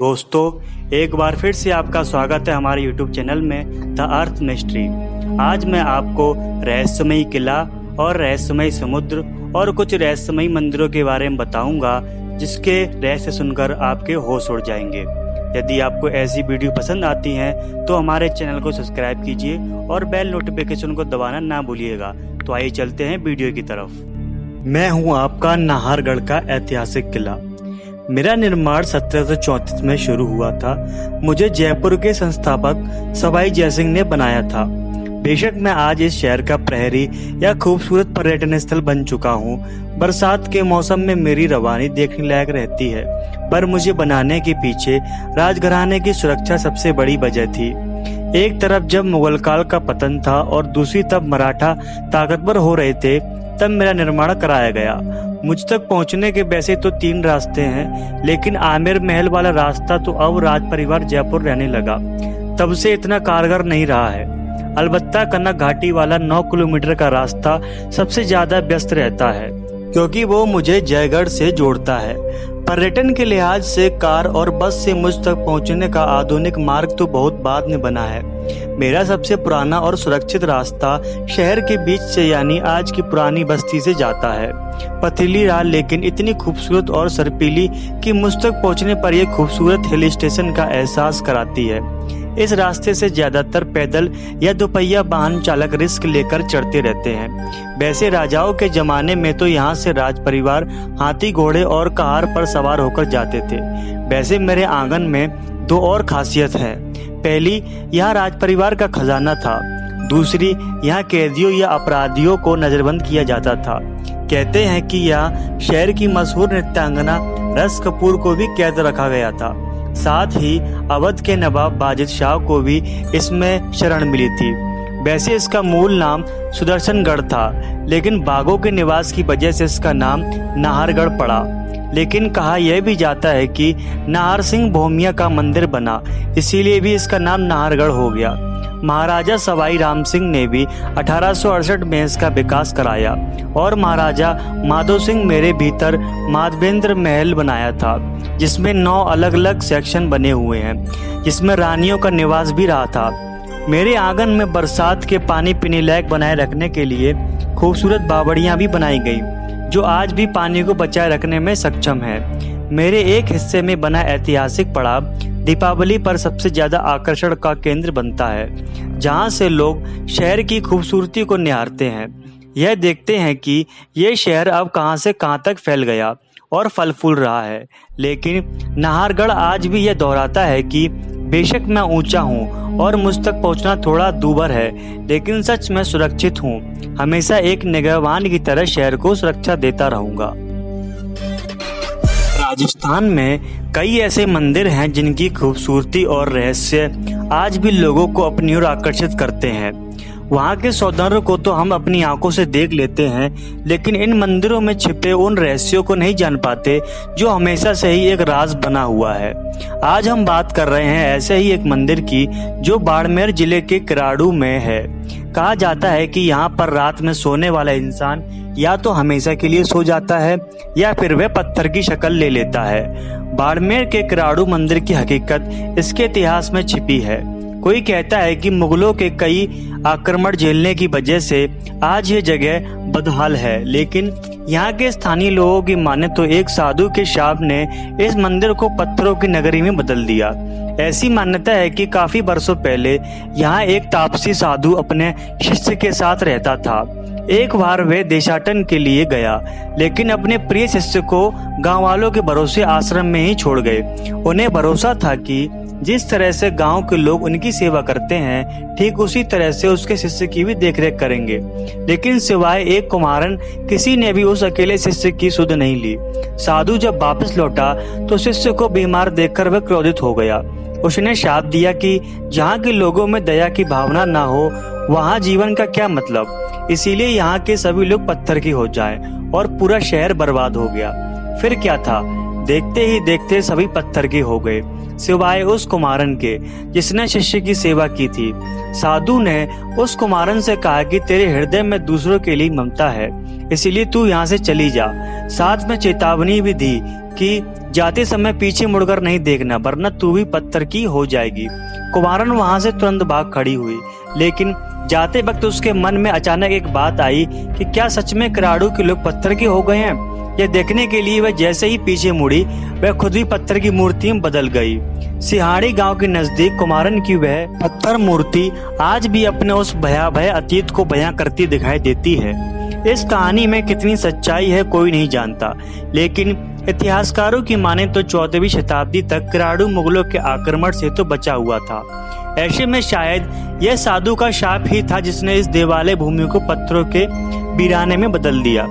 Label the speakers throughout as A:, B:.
A: दोस्तों, एक बार फिर से आपका स्वागत है हमारे YouTube चैनल में द अर्थ मिस्ट्री। आज मैं आपको रहस्यमयी किला और रहस्यमयी समुद्र और कुछ रहस्यमयी मंदिरों के बारे में बताऊंगा, जिसके रहस्य सुनकर आपके होश उड़ जाएंगे। यदि आपको ऐसी वीडियो पसंद आती हैं तो हमारे चैनल को सब्सक्राइब कीजिए और बेल नोटिफिकेशन को दबाना ना भूलिएगा। तो आइए चलते हैं वीडियो की तरफ। मैं हूँ आपका नाहरगढ़ का ऐतिहासिक किला। मेरा निर्माण 1734 में शुरू हुआ था। मुझे जयपुर के संस्थापक सवाई जयसिंह ने बनाया था। बेशक मैं आज इस शहर का प्रहरी या खूबसूरत पर्यटन स्थल बन चुका हूँ। बरसात के मौसम में मेरी रवानी देखने लायक रहती है, पर मुझे बनाने के पीछे राजघराने की सुरक्षा सबसे बड़ी वजह थी। एक तरफ जब मुगल काल का पतन था और दूसरी तरफ मराठा ताकतवर हो रहे थे, तब मेरा निर्माण कराया गया। मुझ तक पहुंचने के वैसे तो 3 रास्ते हैं, लेकिन आमेर महल वाला रास्ता तो अब राज परिवार जयपुर रहने लगा, तब से इतना कारगर नहीं रहा है। अलबत्ता कनक घाटी वाला 9 किलोमीटर का रास्ता सबसे ज्यादा व्यस्त रहता है, क्योंकि वो मुझे जयगढ़ से जोड़ता है। पर्यटन के लिहाज से कार और बस से मुझ तक पहुंचने का आधुनिक मार्ग तो बहुत बाद में बना है। मेरा सबसे पुराना और सुरक्षित रास्ता शहर के बीच से यानी आज की पुरानी बस्ती से जाता है। पथरीली राह लेकिन इतनी खूबसूरत और सर्पीली कि मुझ तक पहुंचने पर यह खूबसूरत हिल स्टेशन का एहसास कराती है। इस रास्ते से ज्यादातर पैदल या दोपहिया वाहन चालक रिस्क लेकर चढ़ते रहते हैं। वैसे राजाओं के जमाने में तो यहाँ से राज परिवार हाथी, घोड़े और कहार पर सवार होकर जाते थे। वैसे मेरे आंगन में 2 और खासियत है। पहली, यहाँ राज परिवार का खजाना था। दूसरी, यहाँ कैदियों या अपराधियों को नजरबंद किया जाता था। कहते हैं कि यहाँ शहर की मशहूर नृत्यांगना रस कपूर को भी कैद रखा गया था। साथ ही अवध के नवाब बाजिद शाह को भी इसमें शरण मिली थी। वैसे इसका मूल नाम सुदर्शनगढ़ था, लेकिन बाघों के निवास की वजह से इसका नाम नाहरगढ़ पड़ा। लेकिन कहा यह भी जाता है कि नाहर सिंह भोमिया का मंदिर बना, इसीलिए भी इसका नाम नाहरगढ़ हो गया। महाराजा सवाई राम सिंह ने भी 1868 में इसका विकास कराया और महाराजा माधो सिंह मेरे भीतर माधवेंद्र महल बनाया था, जिसमें 9 अलग अलग सेक्शन बने हुए हैं, जिसमें रानियों का निवास भी रहा था। मेरे आंगन में बरसात के पानी पीने लायक बनाए रखने के लिए खूबसूरत बावड़ियां भी बनाई गई, जो आज भी पानी को बचाए रखने में सक्षम है। मेरे एक हिस्से में बना ऐतिहासिक पड़ाव दीपावली पर सबसे ज्यादा आकर्षण का केंद्र बनता है, जहां से लोग शहर की खूबसूरती को निहारते हैं। यह देखते हैं कि ये शहर अब कहां से कहां तक फैल गया और फल फूल रहा है। लेकिन नाहरगढ़ आज भी यह दोहराता है कि बेशक मैं ऊंचा हूं और मुझ तक पहुंचना थोड़ा दूभर है, लेकिन सच में सुरक्षित हूं। हमेशा एक निगहबान की तरह शहर को सुरक्षा देता रहूंगा। राजस्थान में कई ऐसे मंदिर हैं जिनकी खूबसूरती और रहस्य आज भी लोगों को अपनी ओर आकर्षित करते हैं। वहाँ के सौंदर्य को तो हम अपनी आंखों से देख लेते हैं, लेकिन इन मंदिरों में छिपे उन रहस्यों को नहीं जान पाते जो हमेशा से ही एक राज बना हुआ है। आज हम बात कर रहे हैं ऐसे ही एक मंदिर की, जो बाड़मेर जिले के किराड़ू में है। कहा जाता है कि यहाँ पर रात में सोने वाला इंसान या तो हमेशा के लिए सो जाता है या फिर वह पत्थर की शक्ल ले लेता है। बाड़मेर के किराड़ू मंदिर की हकीकत इसके इतिहास में छिपी है। कोई कहता है कि मुगलों के कई आक्रमण झेलने की वजह से आज ये जगह बदहाल है, लेकिन यहाँ के स्थानीय लोगों की माने तो एक साधु के शाप ने इस मंदिर को पत्थरों की नगरी में बदल दिया। ऐसी मान्यता है कि काफी वर्षों पहले यहाँ एक तापसी साधु अपने शिष्य के साथ रहता था। एक बार वे देशाटन के लिए गया, लेकिन अपने प्रिय शिष्य को गांव वालों के भरोसे आश्रम में ही छोड़ गए। उन्हें भरोसा था कि जिस तरह से गांव के लोग उनकी सेवा करते हैं, ठीक उसी तरह से उसके शिष्य की भी देखरेख करेंगे। लेकिन सिवाय एक कुमारन किसी ने भी उस अकेले शिष्य की सुध नहीं ली। साधु जब वापस लौटा तो शिष्य को बीमार देखकर वह क्रोधित हो गया। उसने शाप दिया कि जहाँ के लोगों में दया की भावना ना हो, वहाँ जीवन का क्या मतलब। इसीलिए यहाँ के सभी लोग पत्थर की हो जाएं और पूरा शहर बर्बाद हो गया। फिर क्या था, देखते ही देखते सभी पत्थर के हो गए, सिवाय उस कुमारन के जिसने शिष्य की सेवा की थी। साधु ने उस कुमारन से कहा कि तेरे हृदय में दूसरों के लिए ममता है, इसीलिए तू यहाँ से चली जा। साथ में चेतावनी भी दी कि जाते समय पीछे मुड़कर नहीं देखना, वरना तू भी पत्थर की हो जाएगी। कुमारन वहां से तुरंत भाग खड़ी हुई, लेकिन जाते वक्त उसके मन में अचानक एक बात आई कि क्या सच में किराड़ू के लोग पत्थर के हो गए हैं। यह देखने के लिए वह जैसे ही पीछे मुड़ी, वह खुद भी पत्थर की मूर्ति में बदल गई। सिहाड़ी गांव के नजदीक कुमारन की वह पत्थर मूर्ति आज भी अपने उस भयावह अतीत को बयां करती दिखाई देती है। इस कहानी में कितनी सच्चाई है कोई नहीं जानता, लेकिन इतिहासकारों की माने तो 14वीं शताब्दी तक किराड़ू मुगलों के आक्रमण से तो बचा हुआ था। ऐसे में शायद यह साधु का शाप ही था जिसने इस देवालय भूमि को पत्थरों के वीराने में बदल दिया।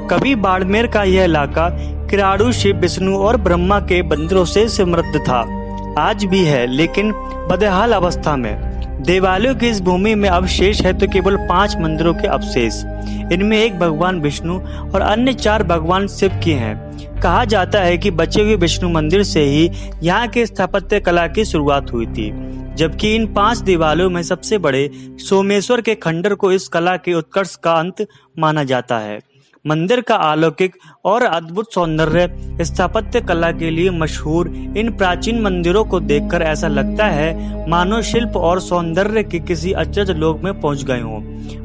A: कभी बाड़मेर का यह इलाका किराड़ू, शिव, विष्णु और ब्रह्मा के मंदिरों से समृद्ध था, आज भी है, लेकिन बदहाल अवस्था में। देवालयों की इस भूमि में अवशेष है तो केवल 5 मंदिरों के अवशेष। इनमें एक भगवान विष्णु और अन्य 4 भगवान शिव के हैं। कहा जाता है कि बचे हुए विष्णु मंदिर से ही यहाँ के स्थापत्य कला की शुरुआत हुई थी, जबकि इन 5 देवालयों में सबसे बड़े सोमेश्वर के खंडर को इस कला के उत्कर्ष का अंत माना जाता है। मंदिर का अलौकिक और अद्भुत सौंदर्य स्थापत्य कला के लिए मशहूर इन प्राचीन मंदिरों को देखकर ऐसा लगता है मानो शिल्प और सौंदर्य के किसी अचरज लोक में पहुंच गए हों।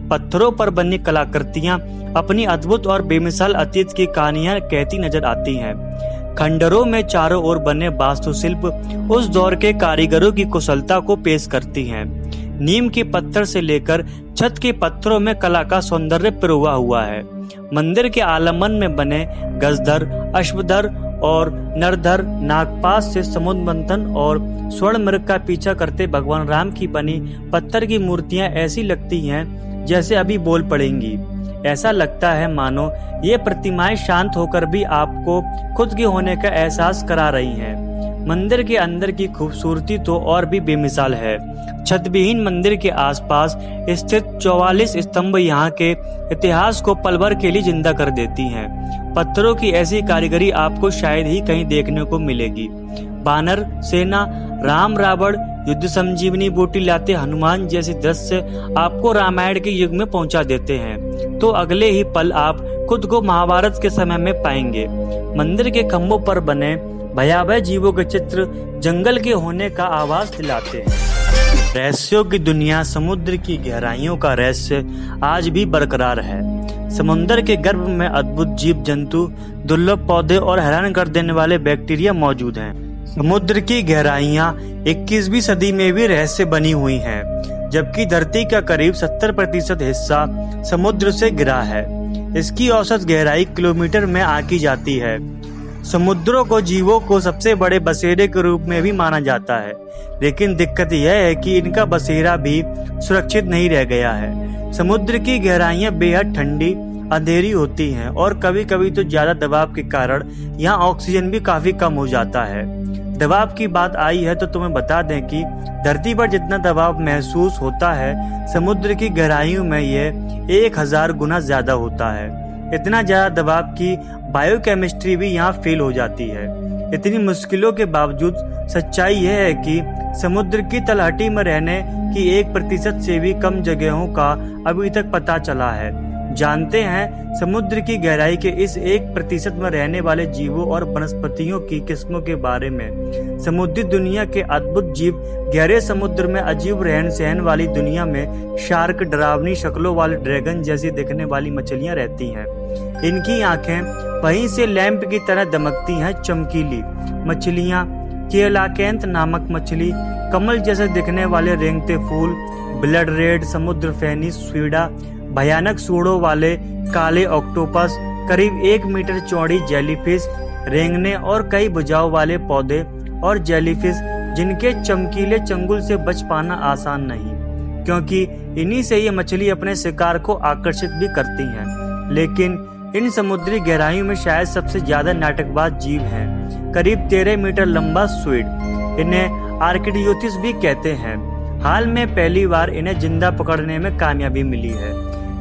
A: पत्थरों पर बनी कलाकृतियां अपनी अद्भुत और बेमिसाल अतीत की कहानियां कहती नजर आती हैं। खंडरों में चारों ओर बने वास्तुशिल्प उस दौर के कारीगरों की कुशलता को पेश करती हैं। नीम के पत्थर से लेकर छत के पत्थरों में कला का सौंदर्य पिरोवा हुआ है। मंदिर के आलमन में बने गजधर, अश्वधर और नरधर नागपाश से समुद्र मंथन और स्वर्ण मृग का पीछा करते भगवान राम की बनी पत्थर की मूर्तियां ऐसी लगती हैं जैसे अभी बोल पड़ेंगी। ऐसा लगता है मानो ये प्रतिमाएं शांत होकर भी आपको खुद के होने का एहसास करा रही हैं। मंदिर के अंदर की खूबसूरती तो और भी बेमिसाल है। छतविहीन मंदिर के आसपास स्थित 44 स्तंभ यहाँ के इतिहास को पल भर के लिए जिंदा कर देती हैं। पत्थरों की ऐसी कारीगरी आपको शायद ही कहीं देखने को मिलेगी। बानर सेना, राम रावण, युद्ध संजीवनी बूटी लाते हनुमान जैसे दृश्य आपको रामायण के युग में पहुंचा देते हैं, तो अगले ही पल आप खुद को महाभारत के समय में पाएंगे। मंदिर के खंभों पर बने भयावह जीवों के चित्र जंगल के होने का आभास दिलाते हैं। रहस्यों की दुनिया, समुद्र की गहराइयों का रहस्य आज भी बरकरार है। समुद्र के गर्भ में अद्भुत जीव जंतु, दुर्लभ पौधे और हैरान कर देने वाले बैक्टीरिया मौजूद हैं। समुद्र की गहराइयां 21वीं सदी में भी रहस्य बनी हुई हैं, जबकि धरती का करीब 70% हिस्सा समुद्र से घिरा है। इसकी औसत गहराई किलोमीटर में आंकी जाती है। समुद्रों को जीवों को सबसे बड़े बसेरे के रूप में भी माना जाता है, लेकिन दिक्कत यह है कि इनका बसेरा भी सुरक्षित नहीं रह गया है। समुद्र की गहराइयां बेहद ठंडी, अंधेरी होती हैं और कभी कभी तो ज्यादा दबाव के कारण यहाँ ऑक्सीजन भी काफी कम हो जाता है। दबाव की बात आई है तो तुम्हें बता दें कि धरती पर जितना दबाव महसूस होता है, समुद्र की गहराइयों में यह 1000 गुना ज्यादा होता है। इतना ज्यादा दबाव की बायोकेमिस्ट्री भी यहाँ फेल हो जाती है। इतनी मुश्किलों के बावजूद सच्चाई यह है कि समुद्र की तलहटी में रहने की 1% से भी कम जगहों का अभी तक पता चला है। जानते हैं समुद्र की गहराई के इस 1% में रहने वाले जीवों और वनस्पतियों की किस्मों के बारे में। समुद्री दुनिया के अद्भुत जीव गहरे समुद्र में अजीब रहन सहन वाली दुनिया में शार्क, डरावनी शक्लों वाले ड्रैगन जैसी दिखने वाली मछलियां रहती हैं। इनकी आंखें वहीं से लैंप की तरह दमकती हैं। चमकीली मछलियां, केलाकेंत नामक मछली, कमल जैसे दिखने वाले रेंगते फूल, ब्लड रेड समुद्र फेनी, स्वीडा, भयानक सूढ़ों वाले काले ऑक्टोपस, करीब 1 मीटर चौड़ी जेलीफिश, रेंगने और कई भुजाओं वाले पौधे और जेलीफिश जिनके चमकीले चंगुल से बच पाना आसान नहीं, क्योंकि इन्हीं से ये मछली अपने शिकार को आकर्षित भी करती हैं। लेकिन इन समुद्री गहराइयों में शायद सबसे ज्यादा नाटकबाज जीव हैं, करीब 13 मीटर लंबा स्क्विड। इन्हें आर्किडियोथिस भी कहते हैं। हाल में पहली बार इन्हें जिंदा पकड़ने में कामयाबी मिली है।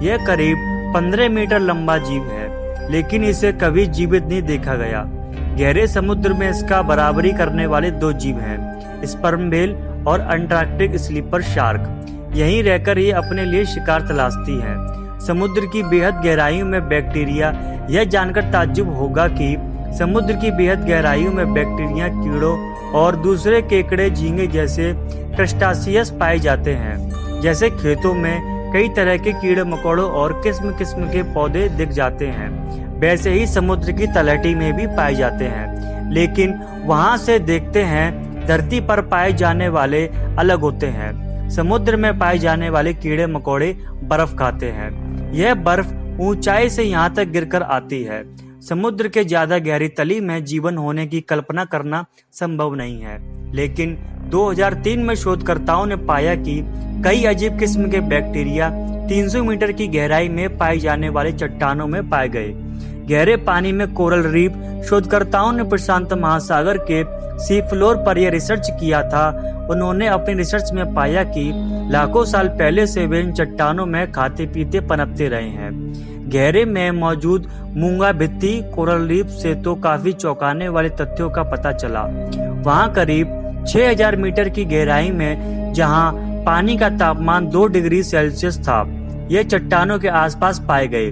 A: यह करीब 15 मीटर लंबा जीव है, लेकिन इसे कभी जीवित नहीं देखा गया। गहरे समुद्र में इसका बराबरी करने वाले 2 जीव हैं, स्पर्म व्हेल और अंटार्कटिक स्लीपर शार्क। यहीं रहकर ये अपने लिए शिकार तलाशती हैं। समुद्र की बेहद गहराइयों में बैक्टीरिया, यह जानकर ताज्जुब होगा कि समुद्र की बेहद गहराइयों में बैक्टीरिया, कीड़ों और दूसरे केकड़े, झींगे जैसे क्रस्टासियस पाए जाते हैं। जैसे खेतों में कई तरह के कीड़े मकोड़ों और किस्म किस्म के पौधे दिख जाते हैं, वैसे ही समुद्र की तलहटी में भी पाए जाते हैं। लेकिन वहां से देखते हैं धरती पर पाए जाने वाले अलग होते हैं। समुद्र में पाए जाने वाले कीड़े मकोड़े बर्फ खाते हैं। यह बर्फ ऊंचाई से यहाँ तक गिरकर आती है। समुद्र के ज्यादा गहरी तली में जीवन होने की कल्पना करना संभव नहीं है। लेकिन 2003 में शोधकर्ताओं ने पाया कि कई अजीब किस्म के बैक्टीरिया 300 मीटर की गहराई में पाई जाने वाली चट्टानों में पाए गए। गहरे पानी में कोरल रीफ। शोधकर्ताओं ने प्रशांत महासागर के सी फ्लोर पर यह रिसर्च किया था। उन्होंने अपनी रिसर्च में पाया कि लाखों साल पहले से वे इन चट्टानों में खाते पीते पनपते रहे हैं। गहरे में मौजूद मूंगा भित्ति कोरल रीफ से तो काफी चौंकाने वाले तथ्यों का पता चला। वहां करीब 6000 मीटर की गहराई में जहां पानी का तापमान 2 डिग्री सेल्सियस था, यह चट्टानों के आसपास पाए गए।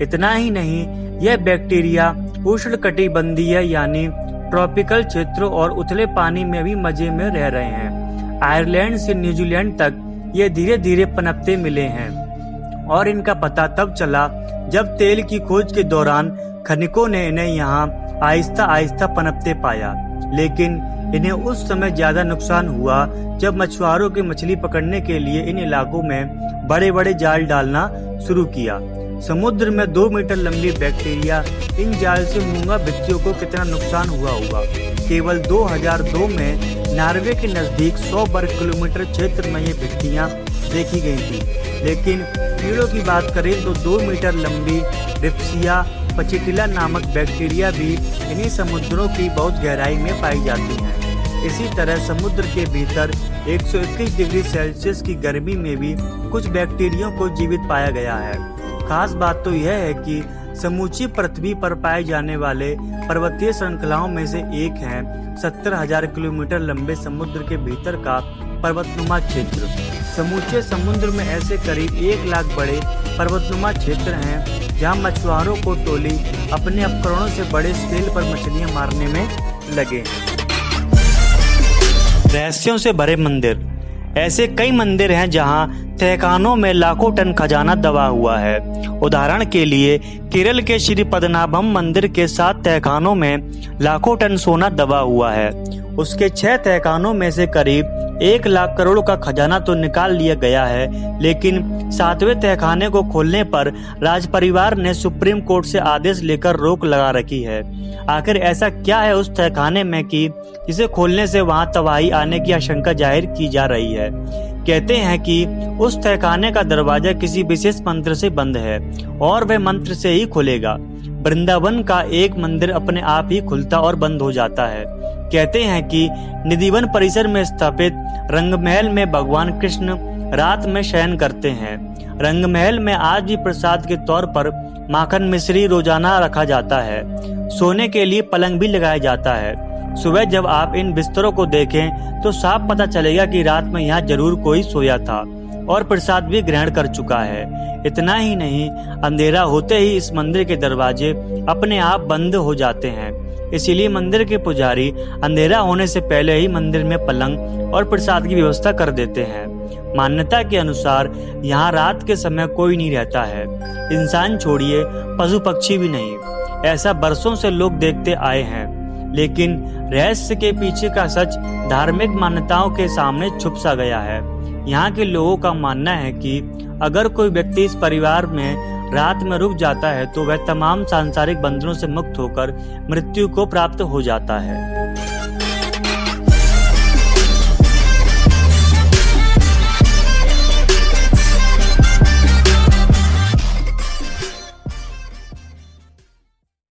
A: इतना ही नहीं, यह बैक्टीरिया उष्णकटिबंधीय यानी ट्रॉपिकल क्षेत्रों और उथले पानी में भी मजे में रह रहे हैं। आयरलैंड से न्यूजीलैंड तक ये धीरे धीरे पनपते मिले हैं और इनका पता तब चला जब तेल की खोज के दौरान खनिकों ने इन्हें यहाँ आहिस्ता आहिस्ता पनपते पाया। लेकिन इन्हें उस समय ज्यादा नुकसान हुआ जब मछुआरों के मछली पकड़ने के लिए इन इलाकों में बड़े बड़े जाल डालना शुरू किया। समुद्र में 2 मीटर लंबी बैक्टीरिया इन जाल से मूंगा भित्तियों को कितना नुकसान हुआ होगा। केवल 2002 में नार्वे के नजदीक 100 वर्ग किलोमीटर क्षेत्र में ये भित्तियां देखी गई थी। लेकिन कीड़ों की बात करें तो 2 मीटर लंबी रिप्सिया पचिटिला नामक बैक्टीरिया भी इन्हीं समुद्रों की बहुत गहराई में पाई जाती हैं। इसी तरह समुद्र के भीतर 121 डिग्री सेल्सियस की गर्मी में भी कुछ बैक्टीरिया को जीवित पाया गया है। खास बात तो यह है कि समूची पृथ्वी पर पाए जाने वाले पर्वतीय श्रृंखलाओं में से एक है 70,000 किलोमीटर लंबे समुद्र के भीतर का पर्वतनुमा क्षेत्र। समूचे समुद्र में ऐसे करीब 1 लाख बड़े पर्वतनुमा क्षेत्र हैं जहां मछुआरों को टोली अपने उपकरणों से बड़े स्केल पर मछलियां मारने में लगे। रहस्यों से भरे मंदिर। ऐसे कई मंदिर हैं जहां तहखानों में लाखों टन खजाना दबा हुआ है। उदाहरण के लिए केरल के श्री पद्मनाभम मंदिर के 7 तहखानों में लाखों टन सोना दबा हुआ है। उसके 6 तहखानों में से करीब 1 लाख करोड़ का खजाना तो निकाल लिया गया है, लेकिन 7वें तहखाने को खोलने पर राज परिवार ने सुप्रीम कोर्ट से आदेश लेकर रोक लगा रखी है। आखिर ऐसा क्या है उस तहखाने में कि जिसे खोलने से वहां तबाही आने की आशंका जाहिर की जा रही है। कहते हैं कि उस तहखाने का दरवाजा किसी विशेष मंत्र से बंद है और वह मंत्र से ही खुलेगा। वृंदावन का एक मंदिर अपने आप ही खुलता और बंद हो जाता है। कहते हैं कि निधिवन परिसर में स्थापित रंगमहल में भगवान कृष्ण रात में शयन करते हैं। रंगमहल में आज भी प्रसाद के तौर पर माखन मिश्री रोजाना रखा जाता है। सोने के लिए पलंग भी लगाया जाता है। सुबह जब आप इन बिस्तरों को देखें तो साफ पता चलेगा कि रात में यहाँ जरूर कोई सोया था और प्रसाद भी ग्रहण कर चुका है। इतना ही नहीं, अंधेरा होते ही इस मंदिर के दरवाजे अपने आप बंद हो जाते हैं। इसीलिए मंदिर के पुजारी अंधेरा होने से पहले ही मंदिर में पलंग और प्रसाद की व्यवस्था कर देते हैं। मान्यता के अनुसार यहाँ रात के समय कोई नहीं रहता है, इंसान छोड़िए पशु पक्षी भी नहीं। ऐसा बरसों से लोग देखते आए हैं, लेकिन रहस्य के पीछे का सच धार्मिक मान्यताओं के सामने छुप सा गया है। यहाँ के लोगों का मानना है कि अगर कोई व्यक्ति इस परिवार में रात में रुक जाता है तो वह तमाम सांसारिक बंधनों से मुक्त होकर मृत्यु को प्राप्त हो जाता है।